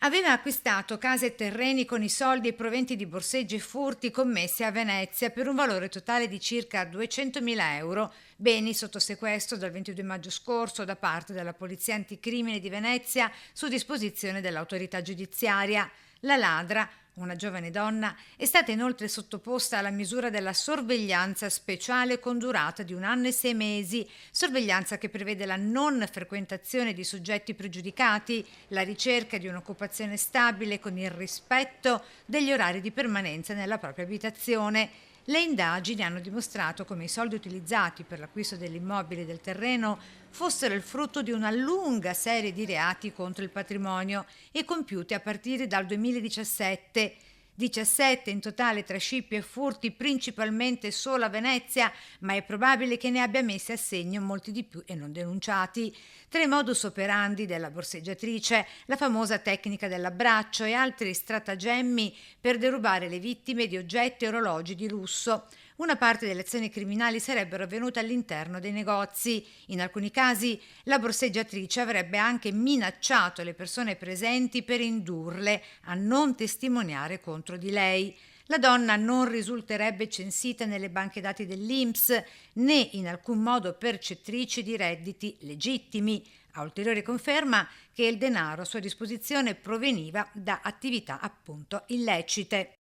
Aveva acquistato case e terreni con i soldi e proventi di borseggi e furti commessi a Venezia per un valore totale di circa 200.000 euro, beni sotto sequestro dal 22 maggio scorso da parte della Polizia Anticrimine di Venezia su disposizione dell'autorità giudiziaria. La ladra, una giovane donna, è stata inoltre sottoposta alla misura della sorveglianza speciale con durata di 1 anno e 6 mesi, sorveglianza che prevede la non frequentazione di soggetti pregiudicati, la ricerca di un'occupazione stabile con il rispetto degli orari di permanenza nella propria abitazione. Le indagini hanno dimostrato come i soldi utilizzati per l'acquisto dell'immobile e del terreno fossero il frutto di una lunga serie di reati contro il patrimonio e compiuti a partire dal 2017. 17 in totale tra scippi e furti, principalmente solo a Venezia, ma è probabile che ne abbia messi a segno molti di più e non denunciati. Tra i modus operandi della borseggiatrice, la famosa tecnica dell'abbraccio e altri stratagemmi per derubare le vittime di oggetti e orologi di lusso. Una parte delle azioni criminali sarebbero avvenute all'interno dei negozi. In alcuni casi la borseggiatrice avrebbe anche minacciato le persone presenti per indurle a non testimoniare contro di lei. La donna non risulterebbe censita nelle banche dati dell'INPS né in alcun modo percettrice di redditi legittimi, a ulteriore conferma che il denaro a sua disposizione proveniva da attività appunto illecite.